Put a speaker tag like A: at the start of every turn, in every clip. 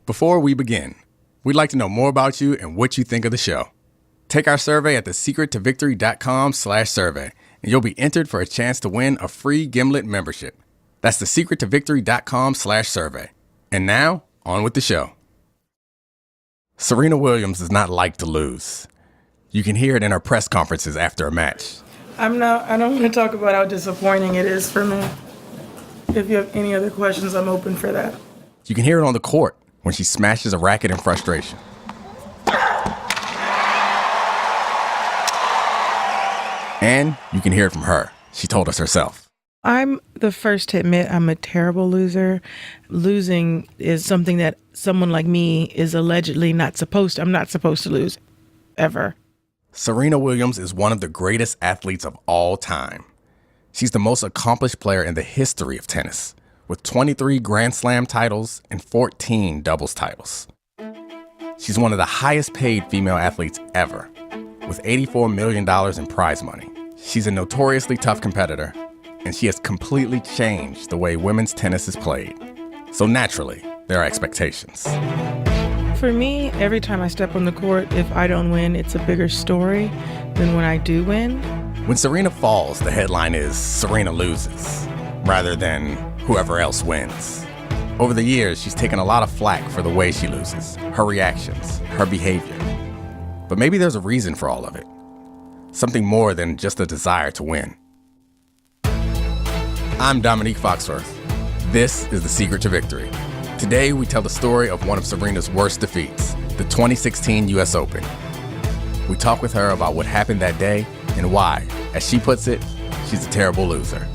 A: Before we begin, we'd like to know more about you and what you think of the show. Take our survey at thesecrettovictory.com/survey, and you'll be entered for a chance to win a free Gimlet membership. That's thesecrettovictory.com/survey. And now, on with the show. Serena Williams does not like to lose. You can hear it in her press conferences after a match.
B: I don't want to talk about how disappointing it is for me. If you have any other questions, I'm open for that.
A: You can hear it on the court when she smashes a racket in frustration. And you can hear it from her. She told us herself.
B: I'm the first to admit I'm a terrible loser. Losing is something that someone like me is allegedly not supposed to. I'm not supposed to lose, ever.
A: Serena Williams is one of the greatest athletes of all time. She's the most accomplished player in the history of tennis, with 23 Grand Slam titles and 14 doubles titles. She's one of the highest paid female athletes ever, with $84 million in prize money. She's a notoriously tough competitor, and she has completely changed the way women's tennis is played. So naturally, there are expectations.
B: For me, every time I step on the court, if I don't win, it's a bigger story than when I do win.
A: When Serena falls, the headline is Serena loses, rather than whoever else wins. Over the years, she's taken a lot of flack for the way she loses, her reactions, her behavior. But maybe there's a reason for all of it. Something more than just a desire to win. I'm Domonique Foxworth. This is The Secret to Victory. Today, we tell the story of one of Serena's worst defeats, the 2016 US Open. We talk with her about what happened that day and why, as she puts it, she's a terrible loser.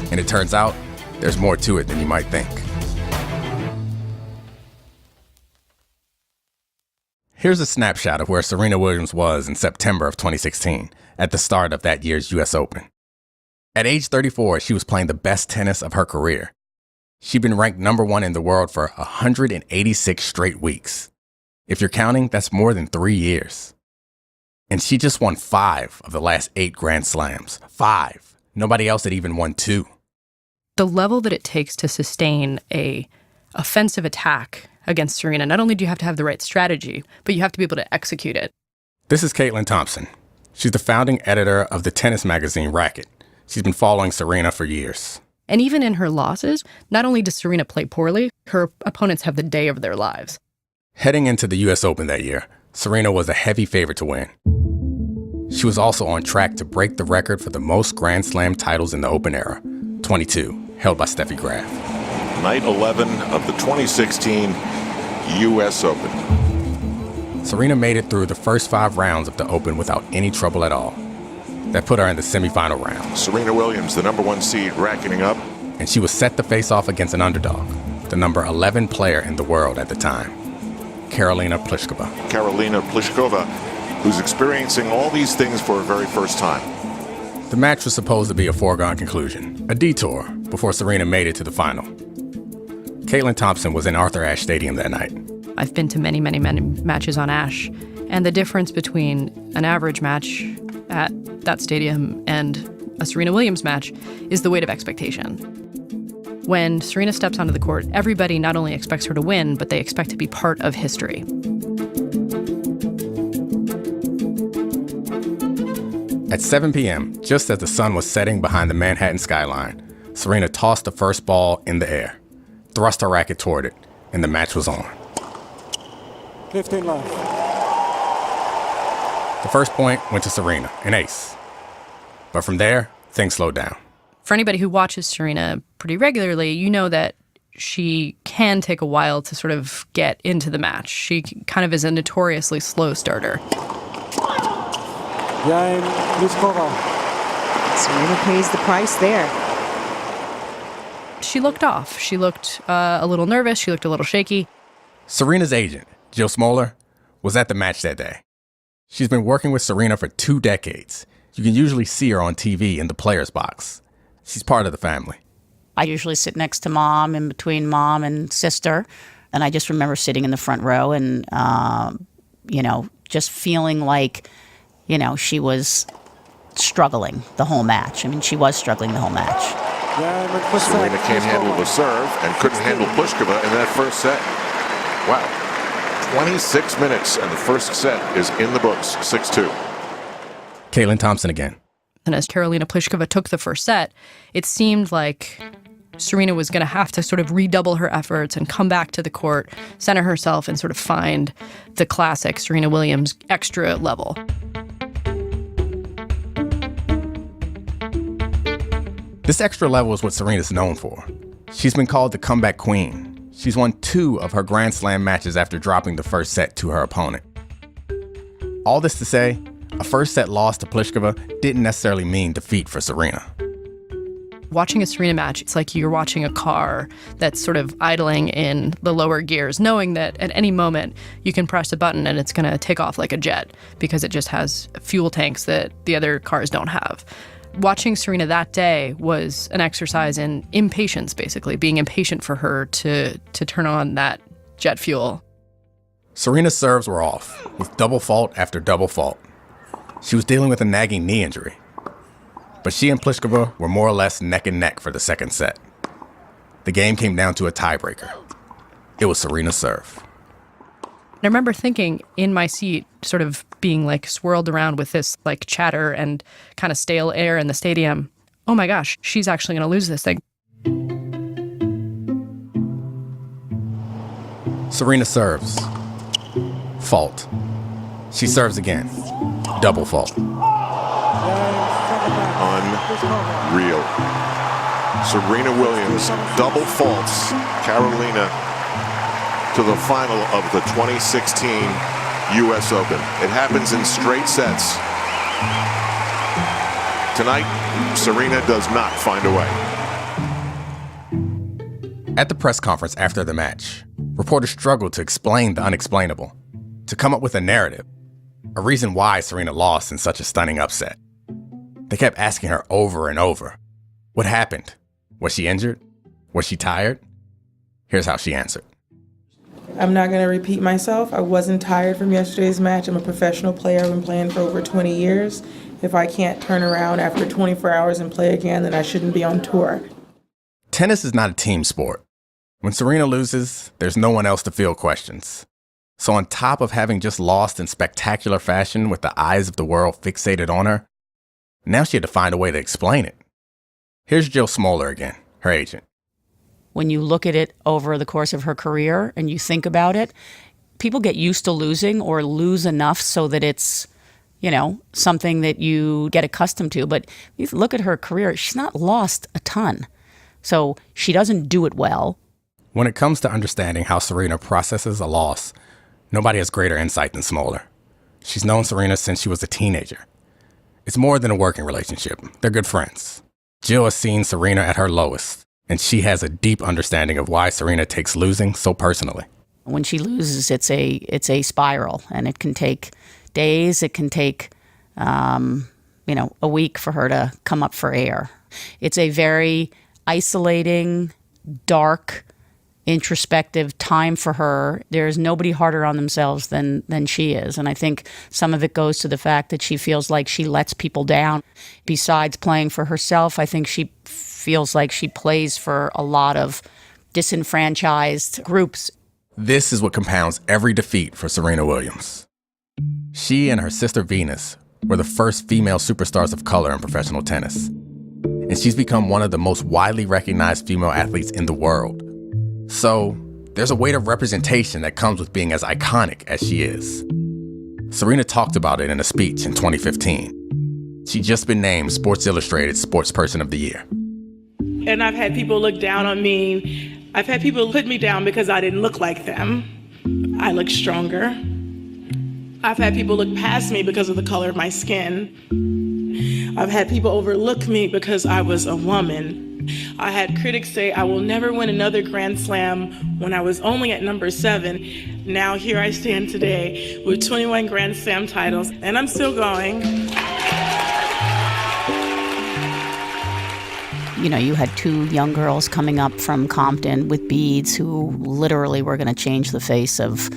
A: And it turns out, there's more to it than you might think. Here's a snapshot of where Serena Williams was in September of 2016, at the start of that year's US Open. At age 34, she was playing the best tennis of her career. She'd been ranked number 1 in the world for 186 straight weeks. If you're counting, that's more than 3 years. And she just won 5 of the last 8 Grand Slams. 5. Nobody else had even won 2.
C: The level that it takes to sustain a offensive attack against Serena, not only do you have to have the right strategy, but you have to be able to execute it.
A: This is Caitlin Thompson. She's the founding editor of the tennis magazine Racket. She's been following Serena for years.
C: And even in her losses, not only does Serena play poorly, her opponents have the day of their lives.
A: Heading into the US Open that year, Serena was a heavy favorite to win. She was also on track to break the record for the most Grand Slam titles in the Open era, 22, held by Steffi Graf.
D: Night 11 of the 2016 US Open.
A: Serena made it through the first 5 rounds of the Open without any trouble at all. That put her in the semifinal round.
D: Serena Williams, the number 1 seed, racketing up.
A: And she was set to face off against an underdog, the number 11 player in the world at the time, Karolína Plíšková.
D: Karolína Plíšková, who's experiencing all these things for her very first time.
A: The match was supposed to be a foregone conclusion, a detour, before Serena made it to the final. Caitlin Thompson was in Arthur Ashe Stadium that night.
C: I've been to many, many, many matches on Ashe, and the difference between an average match at that stadium and a Serena Williams match is the weight of expectation. When Serena steps onto the court, everybody not only expects her to win, but they expect to be part of history.
A: At 7 p.m., just as the sun was setting behind the Manhattan skyline, Serena tossed the first ball in the air, thrust her racket toward it, and the match was on.
E: 15 left.
A: The first point went to Serena, an ace. But from there, things slowed down.
C: For anybody who watches Serena pretty regularly, you know that she can take a while to sort of get into the match. She kind of is a notoriously slow starter.
E: Game, Plíšková.
F: Serena pays the price there.
C: She looked off. She looked a little nervous. She looked a little shaky.
A: Serena's agent, Jill Smoller, was at the match that day. She's been working with Serena for 2 decades. You can usually see her on TV in the player's box. She's part of the family.
F: I usually sit next to mom, in between mom and sister. And I just remember sitting in the front row and, just feeling like, she was struggling the whole match. I mean, she was struggling the whole match.
D: Serena can't handle the serve and couldn't handle Plíšková in that first set. Wow. 26 minutes, and the first set is in the books, 6-2.
A: Caitlin Thompson again.
C: And as Karolína Plíšková took the first set, it seemed like Serena was going to have to sort of redouble her efforts and come back to the court, center herself, and sort of find the classic Serena Williams extra level.
A: This extra level is what Serena's known for. She's been called the comeback queen. She's won 2 of her Grand Slam matches after dropping the first set to her opponent. All this to say, a first set loss to Plíšková didn't necessarily mean defeat for Serena.
C: Watching a Serena match, it's like you're watching a car that's sort of idling in the lower gears, knowing that at any moment you can press a button and it's going to take off like a jet because it just has fuel tanks that the other cars don't have. Watching Serena that day was an exercise in impatience, basically, being impatient for her to turn on that jet fuel.
A: Serena's serves were off, with double fault after double fault. She was dealing with a nagging knee injury. But she and Plíšková were more or less neck and neck for the second set. The game came down to a tiebreaker. It was Serena's serve.
C: I remember thinking in my seat, sort of being like swirled around with this like chatter and kind of stale air in the stadium. Oh my gosh, she's actually going to lose this thing.
A: Serena serves. Fault. She serves again. Double fault.
D: Unreal. Serena Williams double faults Karolína to the final of the 2016 U.S. Open. It happens in straight sets. Tonight, Serena does not find a way.
A: At the press conference after the match, reporters struggled to explain the unexplainable, to come up with a narrative, a reason why Serena lost in such a stunning upset. They kept asking her over and over, what happened? Was she injured? Was she tired? Here's how she answered.
B: I'm not going to repeat myself. I wasn't tired from yesterday's match. I'm a professional player. I've been playing for over 20 years. If I can't turn around after 24 hours and play again, then I shouldn't be on tour.
A: Tennis is not a team sport. When Serena loses, there's no one else to field questions. So on top of having just lost in spectacular fashion with the eyes of the world fixated on her, now she had to find a way to explain it. Here's Jill Smoller again, her agent.
F: When you look at it over the course of her career and you think about it, people get used to losing or lose enough so that it's, something that you get accustomed to. But if you look at her career, she's not lost a ton. So she doesn't do it well.
A: When it comes to understanding how Serena processes a loss, nobody has greater insight than Smoller. She's known Serena since she was a teenager. It's more than a working relationship. They're good friends. Jill has seen Serena at her lowest, and she has a deep understanding of why Serena takes losing so personally.
F: When she loses, it's a spiral, and it can take days. It can take, a week for her to come up for air. It's a very isolating, dark, introspective time for her. There's nobody harder on themselves than she is. And I think some of it goes to the fact that she feels like she lets people down. Besides playing for herself, I think she feels like she plays for a lot of disenfranchised groups.
A: This is what compounds every defeat for Serena Williams. She and her sister Venus were the first female superstars of color in professional tennis. And she's become one of the most widely recognized female athletes in the world. So, there's a weight of representation that comes with being as iconic as she is. Serena talked about it in a speech in 2015. She'd just been named Sports Illustrated Sports Person of the Year.
B: And I've had people look down on me. I've had people put me down because I didn't look like them. I look stronger. I've had people look past me because of the color of my skin. I've had people overlook me because I was a woman. I had critics say I will never win another Grand Slam when I was only at number 7. Now here I stand today with 21 Grand Slam titles, and I'm still going.
F: You had 2 young girls coming up from Compton with beads who literally were going to change the face of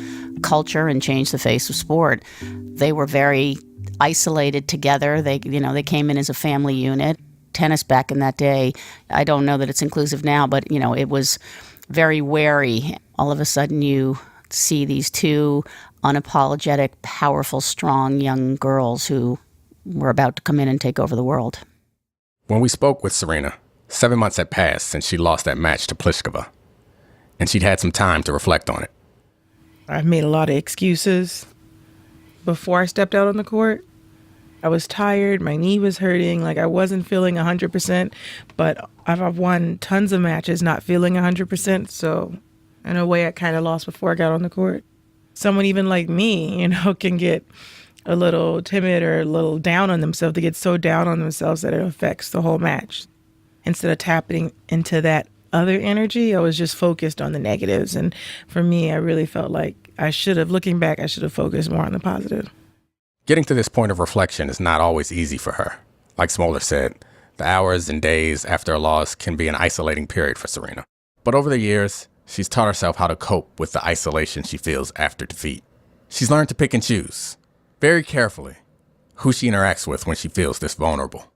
F: culture and change the face of sport. They were very isolated together. They came in as a family unit. Tennis back in that day, I don't know that it's inclusive now, but, it was very wary. All of a sudden you see these two unapologetic, powerful, strong young girls who were about to come in and take over the world.
A: When we spoke with Serena, 7 months had passed since she lost that match to Plíšková, and she'd had some time to reflect on it.
B: I made a lot of excuses before I stepped out on the court. I was tired, my knee was hurting, like I wasn't feeling 100%, but I've won tons of matches not feeling 100%, so in a way I kind of lost before I got on the court. Someone even like me, can get a little timid or a little down on themselves. They get so down on themselves that it affects the whole match. Instead of tapping into that other energy, I was just focused on the negatives. And for me, I really felt like looking back, I should have focused more on the positive.
A: Getting to this point of reflection is not always easy for her. Like Smoller said, the hours and days after a loss can be an isolating period for Serena. But over the years, she's taught herself how to cope with the isolation she feels after defeat. She's learned to pick and choose, very carefully, who she interacts with when she feels this vulnerable.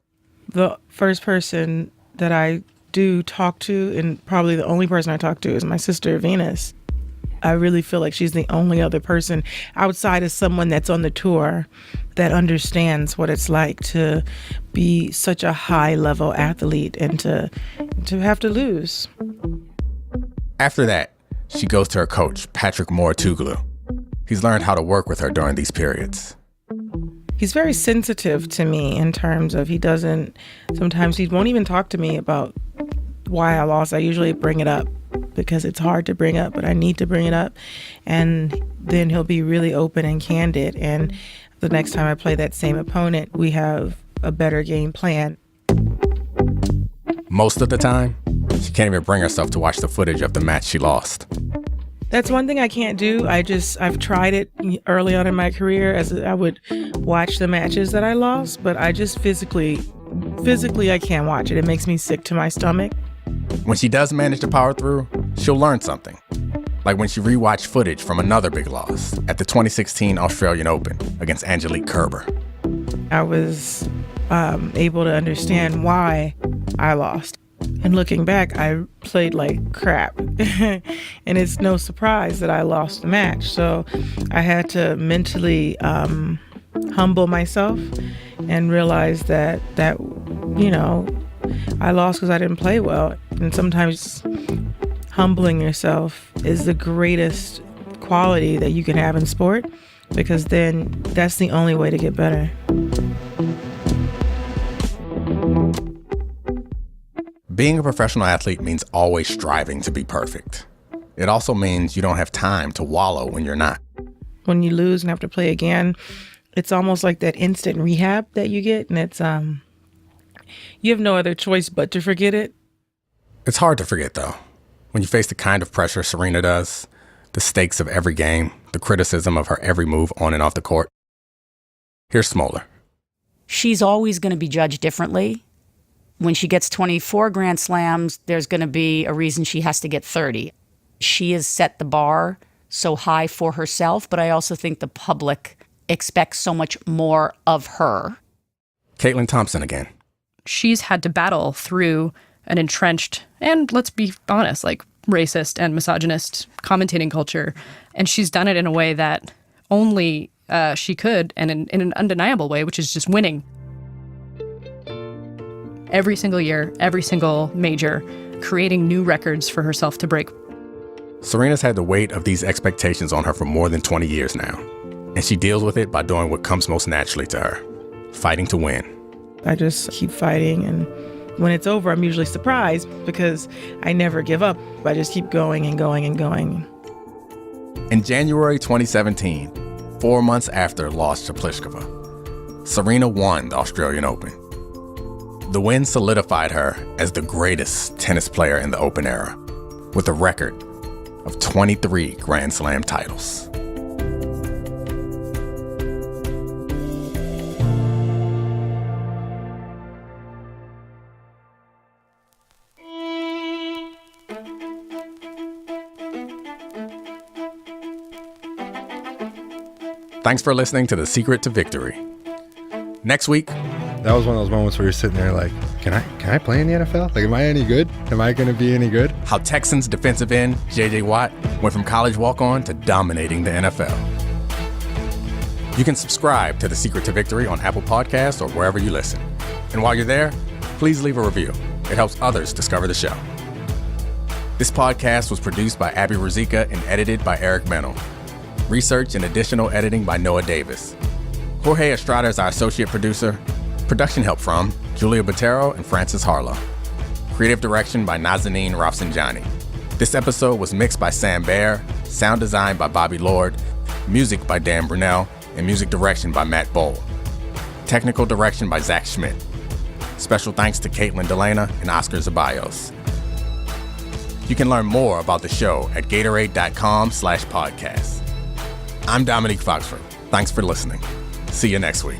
B: The first person that I do talk to, and probably the only person I talk to, is my sister Venus. I really feel like she's the only other person outside of someone that's on the tour that understands what it's like to be such a high-level athlete and to have to lose.
A: After that, she goes to her coach, Patrick Mouratoglou. He's learned how to work with her during these periods.
B: He's very sensitive to me in terms of sometimes he won't even talk to me about why I lost. I usually bring it up because it's hard to bring up, but I need to bring it up. And then he'll be really open and candid. And the next time I play that same opponent, we have a better game plan.
A: Most of the time, she can't even bring herself to watch the footage of the match she lost.
B: That's one thing I can't do. I've tried it early on in my career as I would watch the matches that I lost, but I just physically I can't watch it. It makes me sick to my stomach.
A: When she does manage to power through, she'll learn something. Like when she rewatched footage from another big loss at the 2016 Australian Open against Angelique Kerber.
B: I was able to understand why I lost. And looking back, I played like crap. And it's no surprise that I lost the match. So I had to mentally humble myself and realize that I lost because I didn't play well. And sometimes humbling yourself is the greatest quality that you can have in sport, because then that's the only way to get better.
A: Being a professional athlete means always striving to be perfect. It also means you don't have time to wallow when you're not.
B: When you lose and have to play again, it's almost like that instant rehab that you get, and it's you have no other choice but to forget it.
A: It's hard to forget, though. When you face the kind of pressure Serena does, the stakes of every game, the criticism of her every move on and off the court. Here's Smoller.
F: She's always going to be judged differently. When she gets 24 Grand Slams, there's going to be a reason she has to get 30. She has set the bar so high for herself, but I also think the public expects so much more of her.
A: Caitlin Thompson again.
C: She's had to battle through an entrenched and, let's be honest, like racist and misogynist commentating culture. And she's done it in a way that only she could, and in an undeniable way, which is just winning. Every single year, every single major, creating new records for herself to break.
A: Serena's had the weight of these expectations on her for more than 20 years now, and she deals with it by doing what comes most naturally to her, fighting to win.
B: I just keep fighting, and when it's over, I'm usually surprised because I never give up. I just keep going and going and going.
A: In January 2017, 4 months after loss to Plíšková, Serena won the Australian Open. The win solidified her as the greatest tennis player in the Open era, with a record of 23 Grand Slam titles. Thanks for listening to The Secret to Victory. Next week,
G: That was one of those moments where you're sitting there like, can I play in the NFL? Like, am I any good? Am I going to be any good?
A: How Texans defensive end J.J. Watt went from college walk-on to dominating the NFL. You can subscribe to The Secret to Victory on Apple Podcasts or wherever you listen. And while you're there, please leave a review. It helps others discover the show. This podcast was produced by Abby Ruzicka and edited by Eric Mennel. Research and additional editing by Noah Davis. Jorge Estrada is our associate producer. Production help from Julia Botero and Francis Harlow. Creative direction by Nazanin Rafsanjani. This episode was mixed by Sam Baer, sound design by Bobby Lord, music by Dan Brunell, and music direction by Matt Bowl. Technical direction by Zach Schmidt. Special thanks to Caitlin Delana and Oscar Zabayos. You can learn more about the show at Gatorade.com/podcast. I'm Domonique Foxworth. Thanks for listening. See you next week.